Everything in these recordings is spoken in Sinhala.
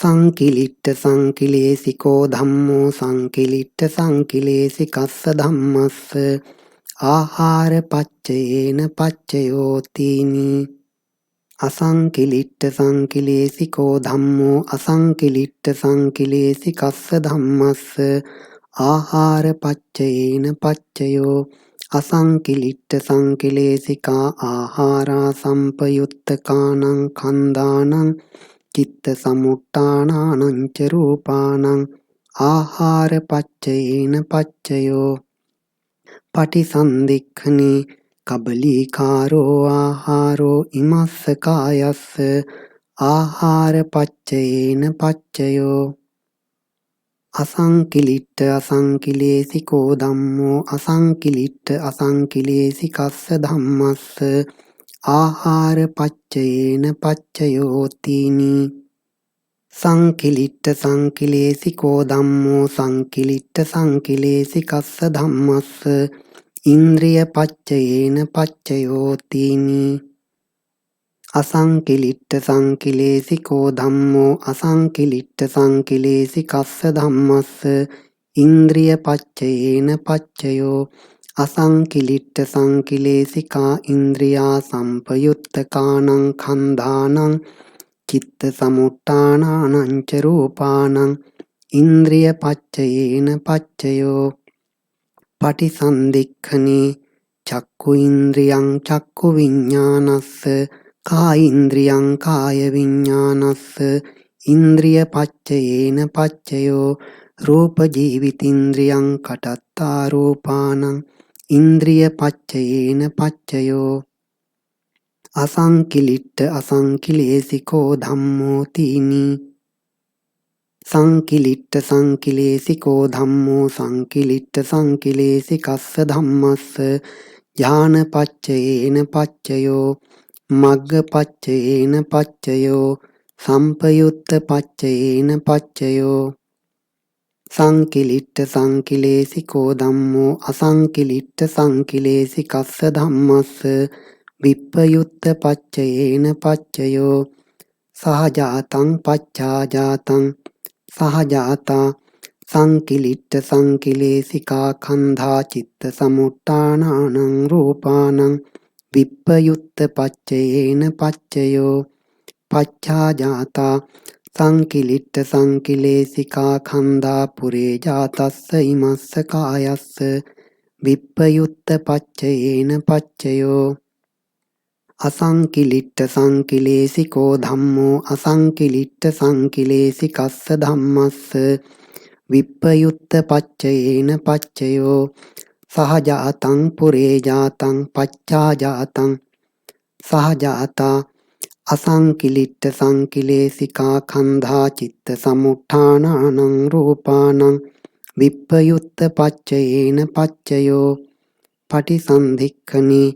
සංකිලිට්ඨ සංකිලේසිකෝ ධම්මෝ සංකිලිට්ඨ සංකිලේසිකස්ස ධම්මස්ස ආහාර පච්චයේන පච්චයෝ තීනි අසංකිලිට්ඨ සංකිලේසිකෝ ධම්මෝ අසංකිලිට්ඨ සංකිලේසිකස්ස ධම්මස්ස ආහාර පච්චයේන පච්චයෝ අසංකිලිට්ඨ සංකිලේසිකා ආහාරා සම්පයුත්තකානං කන්දානං චිත්ත සමුට්ඨානානං ච රූපානං ආහාර පච්චයේන පච්චයෝ පටිසන්ධික්ඛනේ කබලීකාරෝ ආහාරෝ ඉමස්ස කායස්ස ආහාර පච්චයේන පච්චයෝ අසංකිලිට්ඨ අසංකිලේසිකෝ ධම්මෝ අසංකිලිට්ඨ අසංකිලේසිකස්ස ධම්මස්ස ආහාර පච්චයේන පච්චයෝ තීනි සංකිලිට්ඨ සංකිලේසිකෝ ධම්මෝ සංකිලිට්ඨ සංකිලේසිකස්ස ධම්මස්ස ඉන්ද්‍රිය පච්චයේන පච්චයෝ තීනි අසංකිලිට්ඨ සංකිලේසිකෝ ධම්මෝ අසංකිලිට්ඨ සංකිලේසිකස්ස ධම්මස්ස ඉන්ද්‍රිය පච්චයේන පච්චයෝ අසංකිලිට්ඨ සංකිලේසිකා ඉන්ද්‍රියා සම්පයුත්තකානං කන්දානං චිත්ත සමුට්ඨානානං ච රූපානං ඉන්ද්‍රිය පච්චයේන පච්චයෝ පටිසන්ධික්ඛනේ චක්ඛු ඉන්ද්‍රියං චක්ඛු විඤ්ඤාණස්ස කායින්ද්‍රියං කාය විඤ්ඤාණස්ස ඉන්ද්‍රිය පච්චයේන පච්චයෝ රූප ජීවිතින්ද්‍රියං කටත්තා රූපානං ඉන්ද්‍රිය පච්චයේන පච්චයෝ අසංකිලිට්ඨ අසංකිලේසිකෝ ධම්මෝ තීනි සංකිලිට්ඨ සංකිලේසිකෝ ධම්මෝ සංකිලිට්ඨ සංකිලේසිකස්ස ධම්මස්ස ඥාන පච්චයේන පච්චයෝ මග්ග පච්චයේන පච්චයෝ සම්පයුත්ත පච්චයේන පච්චයෝ සංකිලිට්ඨ සංකිලේසිකෝ ධම්මෝ අසංකිලිට්ඨ සංකිලේසිකස්ස ධම්මස්ස විප්පයුත්ත පච්චයේන පච්චයෝ සහජාතං පච්චාජාතං සහජාතා සංකිලිට්ඨ සංකිලේසිකා කන්ධා චිත්ත සමුට්ඨානානං රූපානං විප්පයුත්ත පච්චයේන පච්චයෝ පච්චාජාතා සංකිලිට්ඨ සංකිලේසිකා කන්ධා පුරේ ජාතස්ස ඉමස්ස කායස්ස විප්පයුත්ත පච්චයේන පච්චයෝ අසංකිලිට්ඨ සංකිලේසිකෝ ධම්මෝ අසංකිලිට්ඨ සංකිලේසිකස්ස ධම්මස්ස විප්පයුත්ත පච්චයේන පච්චයෝ සහජාතං පුරේ ජාතං පච්චාජාතං සහජාතා අසංකිලිට්ඨ සංකිලේසිකා කන්ධා චිත්ත සමුට්ඨානානං රූපානං විප්පයුත්ත පච්චයේන පච්චයෝ පටිසන්ධික්ඛනේ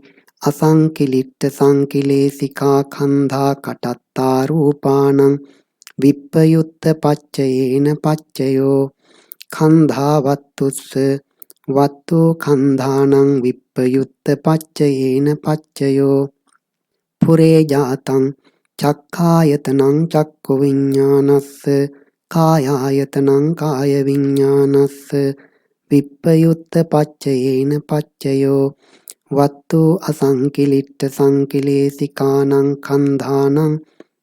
අසංකිලිට්ඨ සංකිලේසිකා කන්ධා කටත්තා රූපානං විප්පයුත්ත පච්චයේන පච්චයෝ කන්ධා වත්තුස්ස වත්තෝ කන්ධානං විප්පයුත්ත පච්චයේන පච්චයෝ පුරේ ජාතං චක්ඛායතනං චක්ඛු විඤ්ඤාණස්ස කායායතනං කාය විඤ්ඤාණස්ස විප්පයුත්ත පච්චයේන පච්චයෝ වත්තෝ අසංකිලිට්ඨ සංකිලේසිකානං කන්ධානං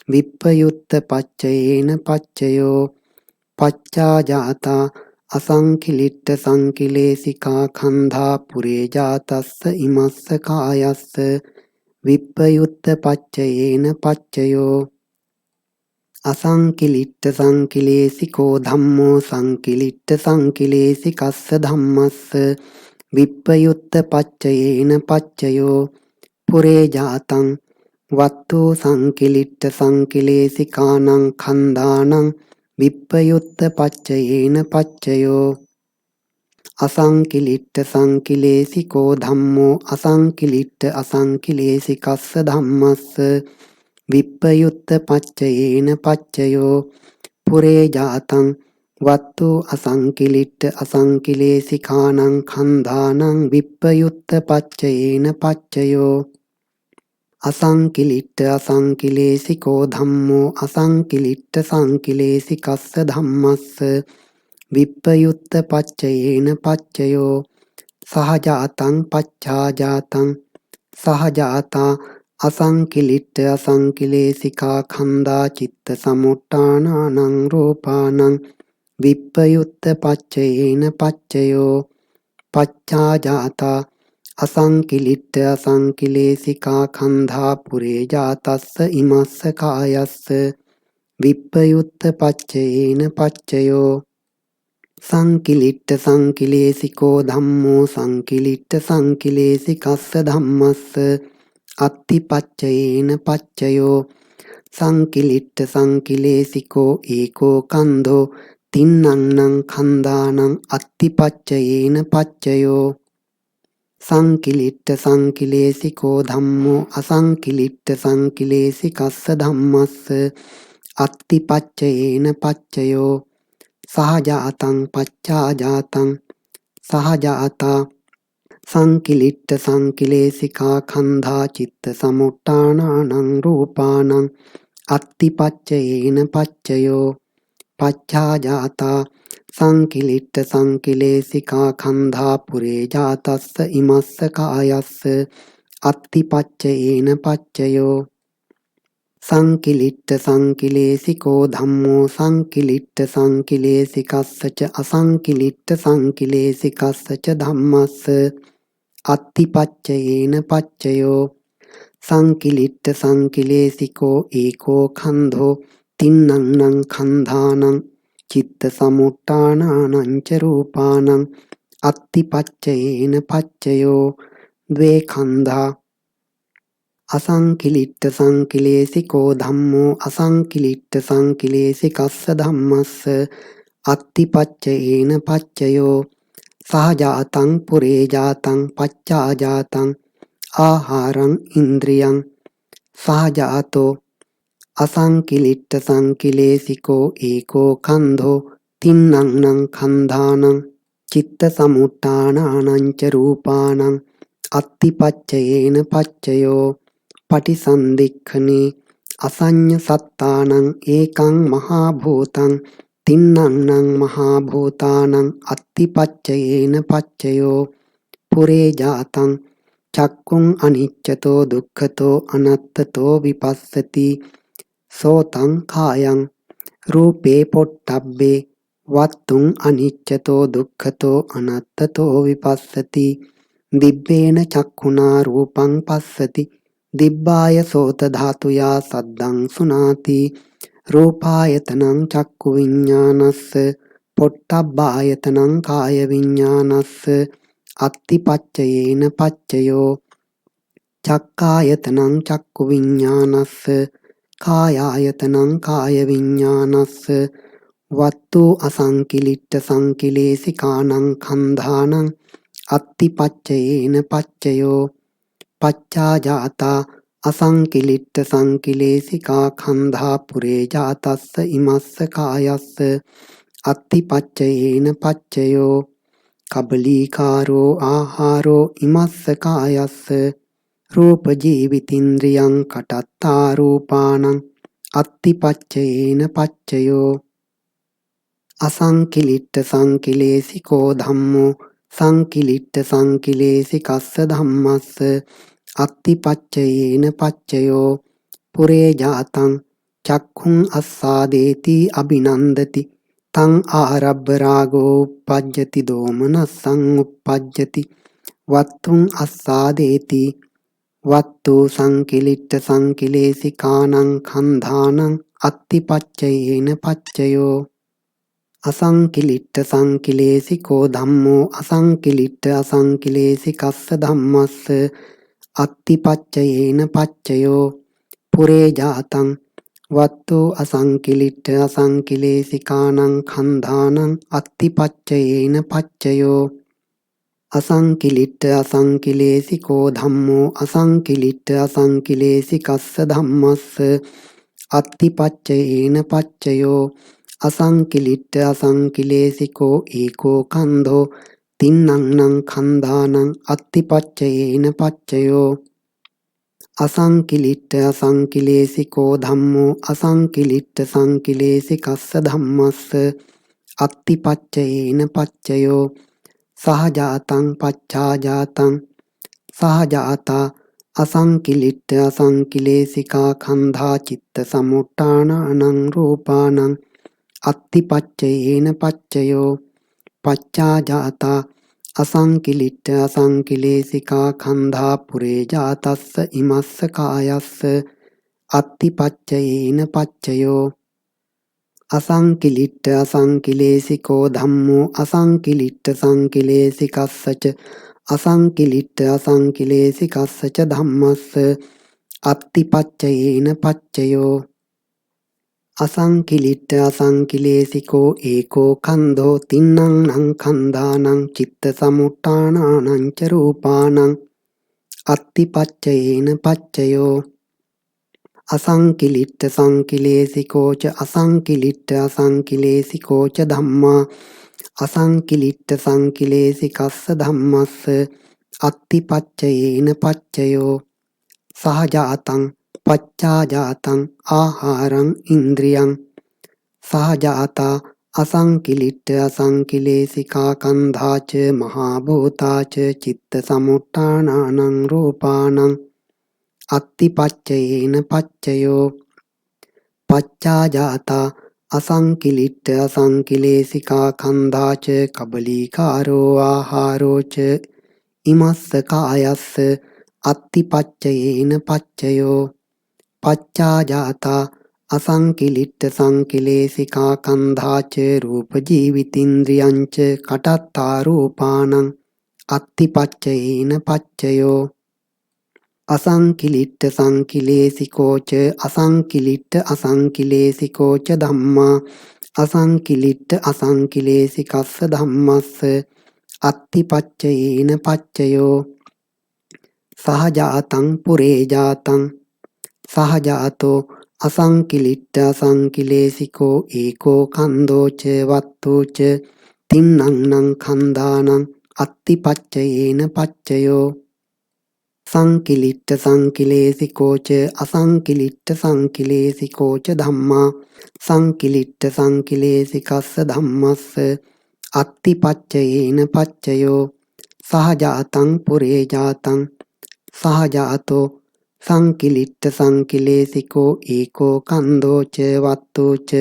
විප්පයුත්ත පච්චයේන පච්චයෝ පච්චාජාතා අසංකිලිට්ඨ සංකිලේසිකා කන්ධා පුරේ ජාතස්ස ඉමස්ස කායස්ස විප්පයුත්ත පච්චයේන පච්චයෝ අසංකිලිට්ඨ සංකිලේසිකෝ ධම්මෝ සංකිලිට්ඨ සංකිලේසිකස්ස ධම්මස්ස විප්පයුත්ත පච්චයේන පච්චයෝ පුරේ ජාතං වත්තෝ සංකිලිට්ඨ සංකිලේසිකානං කන්දානං විප්පයුත්ත පච්චයේන පච්චයෝ අසංකිලිට්ඨ සංකිලේසිකෝ ධම්මෝ අසංකිලිට්ඨ අසංකිලේසිකස්ස ධම්මස්ස විප්පයුත්ත පච්චයේන පච්චයෝ පුරේ ජාතං වත්තෝ අසංකිලිට්ඨ අසංකිලේසිකානං කන්ධානං විප්පයුත්ත පච්චයේන පච්චයෝ අසංකිලිට්ඨ අසංකිලේසිකෝ ධම්මෝ අසංකිලිට්ඨ සංකිලේසිකස්ස ධම්මස්ස විප්පයුත්ත පච්චයේන පච්චයෝ සහජාතං පච්ඡාජාතං සහජාතා අසංකිලිට්ඨ අසංකිලේසිකා khanda චිත්ත සමුට්ඨානානං රූපානං විප්පයුත්ත පච්චයේන පච්චයෝ පච්ඡාජාතා අසංකිලිට්ඨ අසංකිලේසිකා khanda පුරේ ජාතස්ස ඉමස්ස කායස්ස විප්පයුත්ත පච්චයේන පච්චයෝ සංකිලිට්ඨ සංකිලේසිකෝ ධම්මෝ සංකිලිට්ඨ සංකිලේසිකස්ස ධම්මස්ස අත්තිපච්චයේන පච්චයෝ සංකිලිට්ඨ සංකිලේසිකෝ ඒකෝ කන්ධෝ තින්නං khන්දානං අත්තිපච්චයේන පච්චයෝ සංකිලිට්ඨ සංකිලේසිකෝ ධම්මෝ අසංකිලිට්ඨ සංකිලේසිකස්ස ධම්මස්ස අත්තිපච්චයේන පච්චයෝ සහජාතං පච්ඡාජාතං සහජාතා සංකිලිට්ඨ සංකිලේසිකා khanda චිත්ත සමුට්ඨානානං රූපානං අත්තිපච්චයේන පච්චයෝ පච්ඡාජාතා සංකිලිට්ඨ සංකිලේසිකා khanda පුරේ ජාතස්ස ඉමස්ස කායස්ස අත්තිපච්චයේන පච්චයෝ සංකිලිට්ඨ සංකිලේසිකෝ ධම්මෝ සංකිලිට්ඨ සංකිලේසිකස්සච අසංකිලිට්ඨ සංකිලේසිකස්සච ධම්මස්ස අත්තිපච්චයේන පච්චයෝ සංකිලිට්ඨ සංකිලේසිකෝ ඒකෝ කන්ධෝ තින්නං khන්දානං චිත්ත සමුට්ඨානානං ච රූපානං අත්තිපච්චයේන පච්චයෝ ද්වේ khන්දා අසංකිලිට්ඨ සංකිලේසිකෝ ධම්මෝ අසංකිලිට්ඨ සංකිලේසිකස්ස ධම්මස්ස අත්තිපච්චයේන පච්චයෝ සහජාතං පුරේ ජාතං පච්ඡාජාතං ආහාරං ඉන්ද්‍රියං සහජාතෝ අසංකිලිට්ඨ සංකිලේසිකෝ ඒකෝ කන්ධෝ තින්නං khන්දානං චිත්ත සමුට්ඨානානං ච රූපානං අත්තිපච්චයේන පච්චයෝ පටිසන්ධික්ඛනේ අසඤ්ඤ සත්තානං ඒකං මහා භූතං තින්නං මහා භූතානං අත්තිපච්චයේන පච්චයෝ පුරේ ජාතං චක්කුං අනිච්චතෝ දුක්ඛතෝ අනත්තතෝ විපස්සති සෝතං කායං රූපේ පොට්ටබ්බේ වත්තුං අනිච්චතෝ දුක්ඛතෝ අනත්තතෝ විපස්සති දිබ්බේන චක්ඛුනා රූපං පස්සති දිබ්බාය සෝත ධාතුයා සද්දං සුනාති රූපායතනං චක්කු විඤ්ඤාණස්ස පොට්ටබ්බායතනං කාය විඤ්ඤාණස්ස අත්තිපච්චයේන පච්චයෝ චක්කායතනං චක්කු විඤ්ඤාණස්ස කායායතනං කාය විඤ්ඤාණස්ස වත්තු අසංකිලිට්ඨ සංකිලේසිකානං khන්දානං අත්තිපච්චයේන පච්චයෝ පච්ඡාජාතා අසංකිලිට්ඨ සංකිලේසිකා khanda පුරේ ජාතස්ස ඉමස්ස කායස්ස අත්තිපච්චයේන පච්චයෝ කබලීකාරෝ ආහාරෝ ඉමස්ස කායස්ස රූප ජීවිතින්ද්‍රියං කටත්තා රූපානං අත්තිපච්චයේන පච්චයෝ අසංකිලිට්ඨ සංකිලේසිකෝ ධම්මෝ සංකිලිට්ඨ සංකිලේසිකස්ස ධම්මස්ස අත්තිපච්චයේන පච්චයෝ පුරේ ජාතං චක්ඛුං අස්සාදේති අබිනන්දති තං ආරබ්බ රාගෝ uppajjati දෝමනස්සං uppajjati වත්තුං අස්සාදේති වත්තු සංකිලිට්ඨ සංකිලේසිකානං khන්දානං අත්තිපච්චයේන පච්චයෝ අසංකිලිට්ඨ සංකිලේසිකෝ ධම්මෝ අසංකිලිට්ඨ අසංකිලේසිකස්ස ධම්මස්ස අත්තිපච්චයේන පච්චයෝ පුරේ ජාතං වත්තු අසංකිලිට්ඨ අසංකිලේසිකානං khන්දානං අත්තිපච්චයේන පච්චයෝ අසංකිලිට්ඨ අසංකිලේසිකෝ ධම්මෝ අසංකිලිට්ඨ අසංකිලේසිකස්ස ධම්මස්ස අත්තිපච්චයේන පච්චයෝ අසංකිලිට්ඨ අසංකිලේසිකෝ ඒකෝ කන්ධෝ තින්නං khන්දානං අත්තිපච්චයේන පච්චයෝ අසංකිලිට්ඨ අසංකිලේසිකෝ ධම්මෝ අසංකිලිට්ඨ සංකිලේසිකස්ස ධම්මස්ස අත්තිපච්චයේන පච්චයෝ සහජාතං පච්චාජාතං සහජාතා අසංකිලිට්ඨ අසංකිලේසිකා කන්ධා චිත්ත සමුට්ඨානං රූපානං අත්තිපච්චයේන පච්චයෝ පච්චාජාතා අසංකිලිට්ඨ අසංකිලේසිකා කන්ධා පුරේ ජාතස්ස ඉමස්ස කායස්ස අත්තිපච්චයේන පච්චයෝ අසංකිලිට්ඨ අසංකිලේසිකෝ ධම්මෝ අසංකිලිට්ඨ සංකිලේසිකස්සච අසංකිලිට්ඨ අසංකිලේසිකස්සච ධම්මස්ස අත්තිපච්චයේන පච්චයෝ අසංකිලිට්ඨ අසංකිලේසිකෝ ඒකෝ කන්ධෝ තින්නං කන්දානං චිත්ත සමුට්ඨානානං ච රූපානං අත්තිපච්චයේන පච්චයෝ අසංකිලිට්ඨ සංකිලේසිකෝ ච අසංකිලිට්ඨ අසංකිලේසිකෝ ච ධම්මා අසංකිලිට්ඨ සංකිලේසිකස්ස ධම්මස්ස අත්තිපච්චයේන පච්චයෝ සහජාතං පච්චාජාතං ආහාරං ඉන්ද්‍රියං සහජාතා අසංකිලිට්ඨ අසංකිලේසිකා කන්ධාච මහා භූතාච චිත්ත සමුට්ඨානානං රූපානං අත්තිපච්චයේන පච්චයෝ පච්චාජාතා අසංකිලිට්ඨ අසංකිලේසිකා කන්ධාච කබලීකාරෝ ආහාරෝච ඉමස්ස කායස්ස අත්තිපච්චයේන පච්චයෝ පච්චාජාතා අසංකිලිට්ඨ සංකිලේසිකා කන්ධාච රූප ජීවිතින්ද්‍රියංච කටත්තා රූපානං අත්තිපච්චයේන පච්චයෝ අසංකිලිට්ඨ සංකිලේසිකෝ ච අසංකිලිට්ඨ අසංකිලේසිකෝ ච ධම්මා අසංකිලිට්ඨ අසංකිලේසිකස්ස ධම්මස්ස අත්තිපච්චයේන පච්චයෝ සහජාතං පුරේ ජාතං සහජාතෝ අසංකිලිට්ඨ අසංකිලේසිකෝ ඒකෝ කන්ධෝ ච වත්තෝ ච තින්නං කන්දානං අත්තිපච්චයේන පච්චයෝ සංකිලිට්ඨ සංකිලේසිකෝ ච අසංකිලිට්ඨ සංකිලේසිකෝ ච ධම්මා සංකිලිට්ඨ සංකිලේසිකස්ස ධම්මස්ස අත්තිපච්චයේන පච්චයෝ සහජාතං පුරේ ජාතං සහජාතෝ සංකිලිට්ඨ සංකිලේසිකෝ ඒකෝ කන්ධෝ ච වත්තෝ ච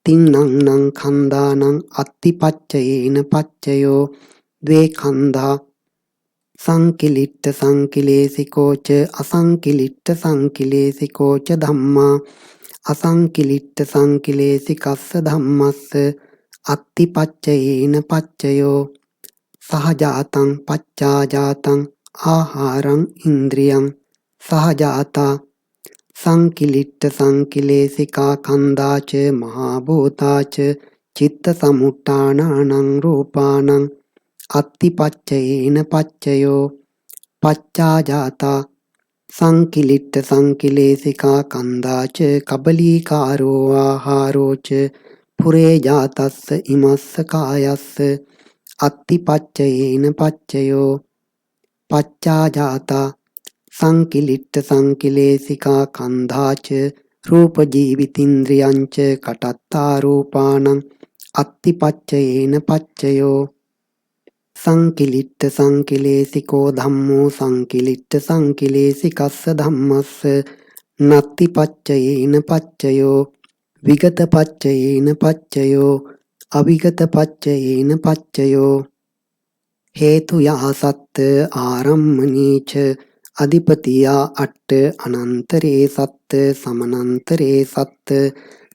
තින්නං කන්දානං අත්තිපච්චයේන පච්චයෝ ද්වේ කන්ධා සංකිලිට්ඨ සංකිලේසිකෝ ච අසංකිලිට්ඨ සංකිලේසිකෝ ච ධම්මා අසංකිලිට්ඨ සංකිලේසිකස්ස ධම්මස්ස අත්තිපච්චයේන පච්චයෝ සහජාතං පච්චාජාතං ආහාරං ඉන්ද්‍රියං සහජාතා සංකිලිට්ඨ සංකිලේසිකා කන්ධාච මහා භූතාච චිත්ත සමුට්ඨානානං රූපානං අත්තිපච්චයේන පච්චයෝ පච්චාජාතා සංකිලිට්ඨ සංකිලේසිකා කන්ධාච කබලීකාරෝ ආහාරෝච පුරේ ජාතස්ස ඉමස්ස කායස්ස අත්තිපච්චයේන පච්චයෝ පච්චාජාතා සංකිලිට්ඨ සංකිලේසිකා කන්ධාච රූප ජීවිතින්ද්‍රියංච කටත්තා රූපානං අත්තිපච්චයේන පච්චයෝ සංකිලිට්ඨ සංකිලේසිකෝ ධම්මෝ සංකිලිට්ඨ සංකිලේසිකස්ස ධම්මස්ස නත්තිපච්චයේන පච්චයෝ විගත පච්චයේන පච්චයෝ අවිගත පච්චයේන පච්චයෝ හේතුයා සත්ත ආරම්මනීච අධිපතියා අට්ඨ අනන්තරේ සත්ත සමනන්තරේ සත්ත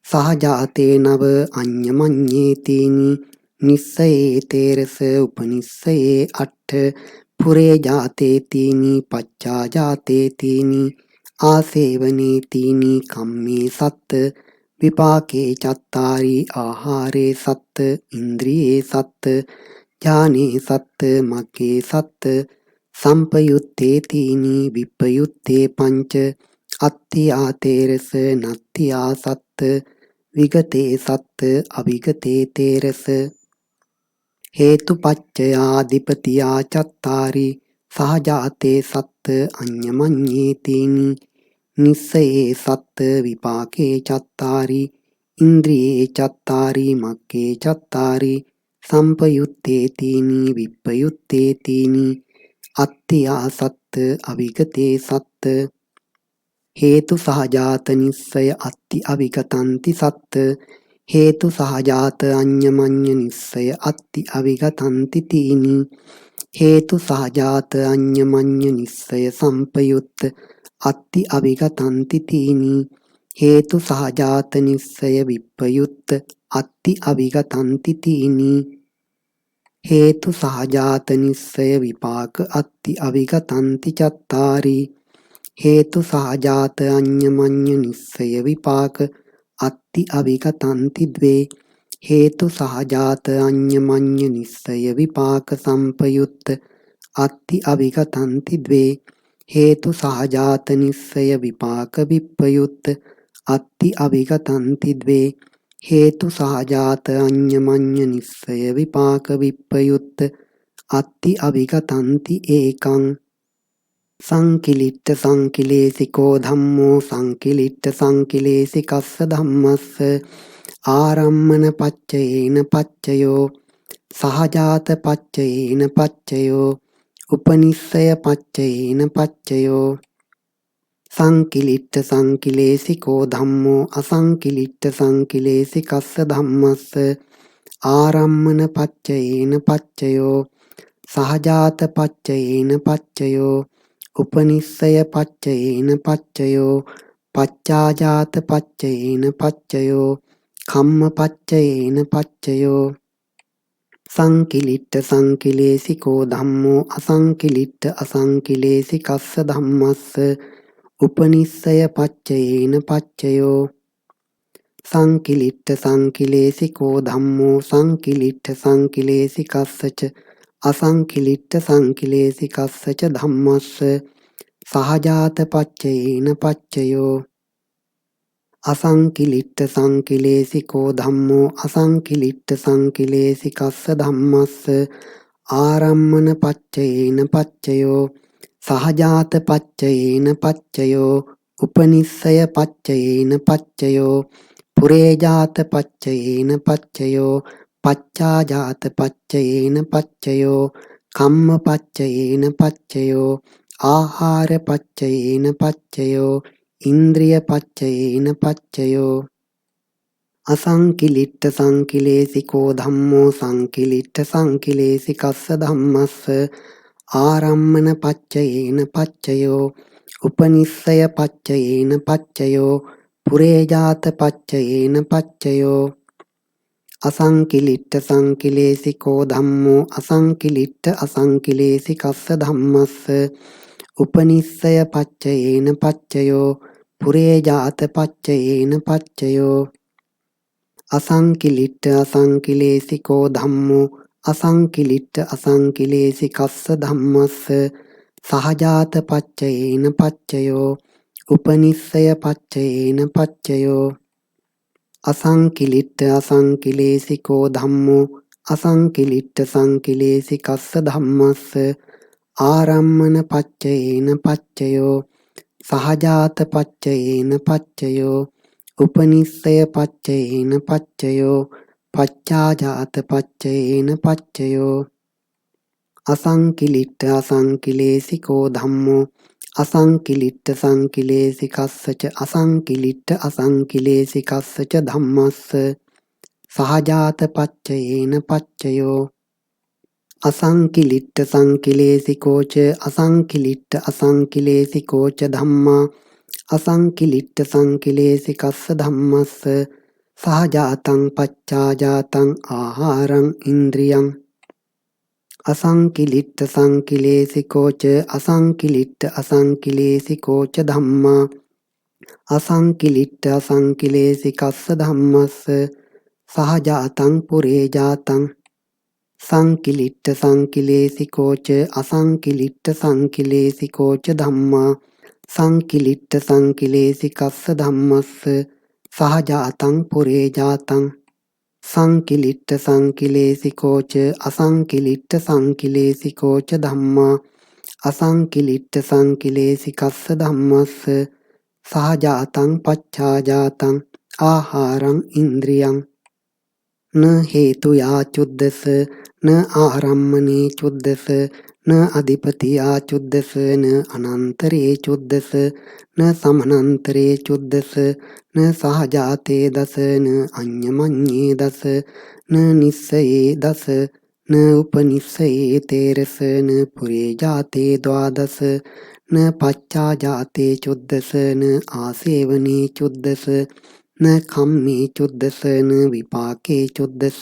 සහජාතේ නව අඤ්ඤමඤ්ඤේතිනි නිස්සයේ තේරස උපනිස්සයේ අට්ඨ පුරේ ජාතේතිනි පච්චා ජාතේතිනි ආසේවනේතිනි කම්මේ සත්ත විපාකේ චත්තාරි ආහාරේ සත්ත ඉන්ද්‍රියේ සත්ත ඥානේ සත්ත මග්ගේ සත්ත සම්පයුත්තේ තීනි විප්පයුත්තේ පංච අත්තියා තේරස නත්තියා සත්ත විගතේ සත්ත අවිගතේ තේරස හේතුපච්චයාධිපතියා චත්තාරි සහජාතේ සත්ත අඤ්ඤමඤ්ඤේතේනි නිස්සයේ සත්ත විපාකේ චත්තාරි ඉන්ද්‍රියේ චත්තාරි මග්ගේ චත්තාරි සම්පයුත්තේ තීනි විප්පයුත්තේ තීනි අත්ත්‍යා සත්ත අවිගතේ සත්ත හේතු සහජාත නිස්සය අත්ති අවිගතಂತಿ සත්ත හේතු සහජාත අඤ්ඤමඤ්ඤ නිස්සය අත්ති අවිගතಂತಿ තීනි හේතු සහජාත අඤ්ඤමඤ්ඤ නිස්සය සම්පයුත්ත අත්ති අවිගතಂತಿ තීනි හේතු සහජාත නිස්සය විප්පයුත්ත අත්ති අවිගතಂತಿ තීනි හේතු සහජාත නිස්සය විපාක අත්ති අවිගතಂತಿ චත්තාරි හේතු සහජාත අඤ්ඤමඤ්ඤ නිස්සය විපාක අත්ති අවිගතಂತಿ ද්වේ හේතු සහජාත අඤ්ඤමඤ්ඤ නිස්සය විපාක සම්පයුත්ත අත්ති අවිගතಂತಿ ද්වේ හේතු සහජාත නිස්සය විපාක විප්පයුත්ත අත්ති අවිගතಂತಿ ද්වේ හේතු සහජාත අඤ්ඤමඤ්ඤ නිස්සය විපාක විප්පයුත්ත අත්ති අවිගතಂತಿ ඒකං සංකිලිට්ඨ සංකිලේසිකෝ ධම්මෝ සංකිලිට්ඨ සංකිලේසිකස්ස ධම්මස්ස ආරම්මන පච්චයේන පච්චයෝ සහජාත පච්චයේන පච්චයෝ උපනිස්සය පච්චයේන පච්චයෝ සංකිලිට්ඨ සංකිලේසිකෝ ධම්මෝ අසංකිලිට්ඨ සංකිලේසිකස්ස ධම්මස්ස ආරම්මන පච්චයේන පච්චයෝ සහජාත පච්චයේන පච්චයෝ උපනිස්සය පච්චයේන පච්චයෝ පච්චාජාත පච්චයේන පච්චයෝ කම්ම පච්චයේන පච්චයෝ සංකිලිට්ඨ සංකිලේසිකෝ ධම්මෝ අසංකිලිට්ඨ අසංකිලේසිකස්ස ධම්මස්ස උපනිස්සය පච්චයේන පච්චයෝ සංකිලිට්ඨ සංකිලේසිකෝ ධම්මෝ සංකිලිට්ඨ සංකිලේසිකස්සච අසංකිලිට්ඨ සංකිලේසිකස්සච ධම්මස්ස සහජාත පච්චයේන පච්චයෝ අසංකිලිට්ඨ සංකිලේසිකෝ ධම්මෝ අසංකිලිට්ඨ සංකිලේසිකස්ස ධම්මස්ස ආරම්මන පච්චයේන පච්චයෝ සහජාත පච්චයේන පච්චයෝ උපනිස්සය පච්චයේන පච්චයෝ පුරේජාත පච්චයේන පච්චයෝ පච්චාජාත පච්චයේන පච්චයෝ කම්ම පච්චයේන පච්චයෝ ආහාර පච්චයේන පච්චයෝ ඉන්ද්‍රිය පච්චයේන පච්චයෝ අසංකිලිට්ඨ සංකිලේසිකෝ ධම්මෝ සංකිලිට්ඨ සංකිලේසිකස්ස ධම්මස්ස ආරම්මන පච්චයේන පච්චයෝ උපනිස්සය පච්චයේන පච්චයෝ පුරේජාත පච්චයේන පච්චයෝ අසංකිලිට්ඨ සංකිලේසිකෝ ධම්මෝ අසංකිලිට්ඨ අසංකිලේසිකස්ස ධම්මස්ස උපනිස්සය පච්චයේන පච්චයෝ පුරේජාත පච්චයේන පච්චයෝ අසංකිලිට්ඨ අසංකිලේසිකෝ ධම්මෝ අසංකිලිට්ඨ අසංකිලේසිකස්ස ධම්මස්ස සහජාත පච්චයේන පච්චයෝ උපනිස්සය පච්චයේන පච්චයෝ අසංකිලිට්ඨ අසංකිලේසිකෝ ධම්මෝ අසංකිලිට්ඨ සංකිලේසිකස්ස ධම්මස්ස ආරම්මන පච්චයේන පච්චයෝ සහජාත පච්චයේන පච්චයෝ උපනිස්සය පච්චයේන පච්චයෝ පච්චාජාත පච්චයේන පච්චයෝ අසංකිලිට්ඨ අසංකිලේසිකෝ ධම්මෝ අසංකිලිට්ඨ සංකිලේසිකස්සච අසංකිලිට්ඨ අසංකිලේසිකස්සච ධම්මස්ස සහජාත පච්චයේන පච්චයෝ අසංකිලිට්ඨ සංකිලේසිකෝච අසංකිලිට්ඨ අසංකිලේසිකෝච ධම්මා අසංකිලිට්ඨ සංකිලේසිකස්ස ධම්මස්ස සහජාතං පච්චාජාතං ආහාරං ඉන්ද්‍රියං අසංකිලිට්ඨ සංකිලේසිකෝච අසංකිලිට්ඨ අසංකිලේසිකෝච ධම්මා අසංකිලිට්ඨ අසංකිලේසිකස්ස ධම්මස්ස සහජාතං පුරේජාතං සංකිලිට්ඨ සංකිලේසිකෝච අසංකිලිට්ඨ සංකිලේසිකෝච ධම්මා සංකිලිට්ඨ සංකිලේසිකස්ස ධම්මස්ස සහජාතං පුරේජාතං සංකිලිට්ඨ සංකිලේසිකෝච අසංකිලිට්ඨ සංකිලේසිකෝච ධම්මා අසංකිලිට්ඨ සංකිලේසිකස්ස ධම්මස්ස සහජාතං පච්චාජාතං ආහාරං ඉන්ද්‍රියං න හේතුයා චුද්දස න ආරම්මනේ චුද්දස න අධිපතියා චුද්දස න අනන්තරේ චුද්දස න සමනන්තරේ චුද්දස න සහජාතේ දස න අඤ්ඤමඤ්ඤේ දස න නිස්සයේ දස න උපනිස්සයේ තේරස න පුරේ ජාතේ ද්වාදස න පච්චාජාතේ චුද්දස න ආසේවනේ චුද්දස න කම්මේ චුද්දස න විපාකේ චුද්දස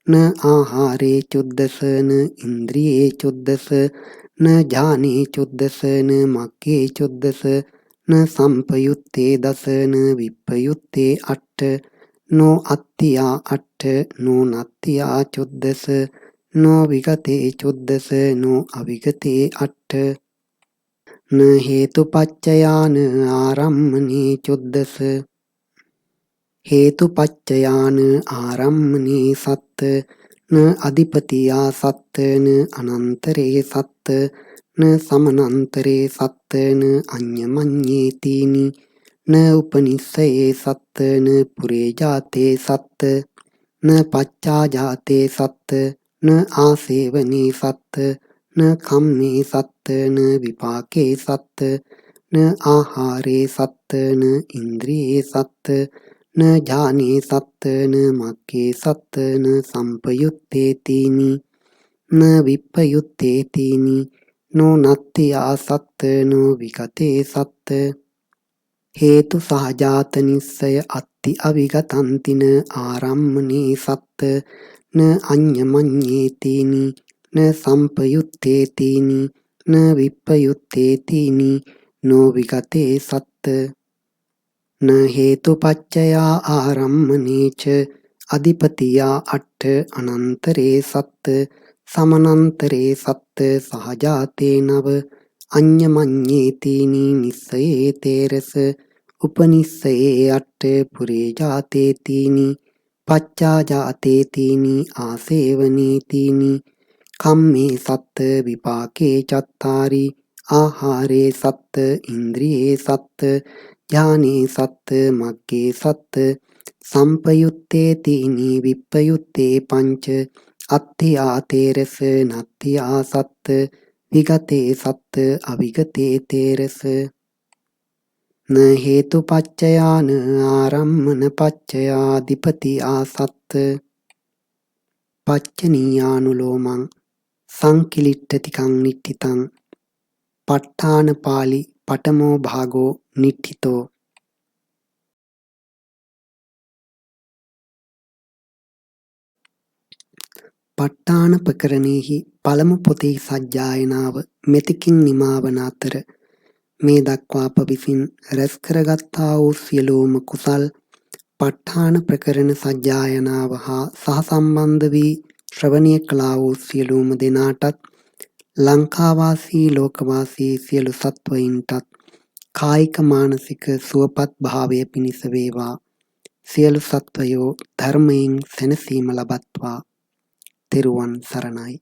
න ආහාරේ චුද්දස න ඉන්ද්‍රියේ චුද්දස න ඥානේ චුද්දස න මග්ගේ චුද්දස න සම්පයුත්තේ දස න විප්පයුත්තේ අට්ඨ නෝ අත්තියා අට්ඨ නෝ නත්තියා චුද්දස නෝ විගතේ චුද්දස නෝ අවිගතේ අට්ඨ න හේතුපච්චයාන ආරම්මනේ චුද්දස හේතුපච්චයාන ආරම්මනේ සත්ත න අධිපතියා සත්ත න අනන්තරේ සත්ත න සමනන්තරේ සත්ත න අඤ්ඤමඤ්ඤේ තීනි න උපනිස්සයේ සත්ත න පුරේ ජාතේ සත්ත න පච්චාජාතේ සත්ත න ආසේවනේ සත්ත න කම්මේ සත්ත න විපාකේ සත්ත න ආහාරේ සත්ත න ඉන්ද්‍රියේ සත්ත න ඥානේ සත්ත න මග්ගේ සත්ත න සම්පයුත්තේ තීනි න විප්පයුත්තේ තීනි නෝ නත්තියා සත්ත නෝ විගතේ සත්ත හේතු සහජාත නිස්සය අත්ති අවිගතන්තින ආරම්මනේ සත්ත න අඤ්ඤමඤ්ඤේ තීනි න සම්පයුත්තේ තීනි න විප්පයුත්තේ තීනි නෝ විගතේ සත්ත න හේතුපච්චයා ආරම්මනේ ච අධිපතියා අට්ඨ අනන්තරේ සත්ත සමනන්තරේ සත්ත සහජාතේ නව අඤ්ඤමඤ්ඤේ තීනි නිස්සයේ තේරස උපනිස්සයේ අට්ඨ පුරේ ජාතේ තීනි පච්චා ජාතේ තීනි ආසේවනේ තීනි කම්මේ සත්ත විපාකේ චත්තාරි ආහාරේ සත්ත ඉන්ද්‍රියේ සත්ත ඥානේ සත්ත මග්ගේ සත්ත සම්පයුත්තේ තීනි විප්පයුත්තේ පංච අත්ථියා තේරස නත්ථියා සත්ත විගතේ සත්ත අවිගතේ තේරස න හේතුපච්චයාන ආරම්මන පච්චයාධිපතියා සත්ත පච්චනීයානුලෝමං සංකිලිට්ඨතිකං නිට්ඨිතං ප ဋ ාණ පාලි පඨමෝ භාගෝ නිට්ඨිතෝ ප ဋ ාණ ප්‍රකරණයෙහි පළමු පොතෙහි සජ්ජායනාව මෙතෙකින් නිමා වන අතර මේ දක්වා අප විසින් රැස් කරගත්තා වූ සියලුම කුසල් ප ဋ ාණ ප්‍රකරණ සජ්ජායනාව හා සහසම්බන්ධ වී ශ්‍රවණය කළා වූ සියලුම දෙනාටත් ලංකාවාසී ලෝකවාසී සියලු සත්වයින්ටත් කායික මානසික සුවපත් භාවය පිණිස වේවා. සියලු සත්වයෝ ධර්මයෙන් සැනසීම ලබත්වා. තෙරුවන් සරණයි.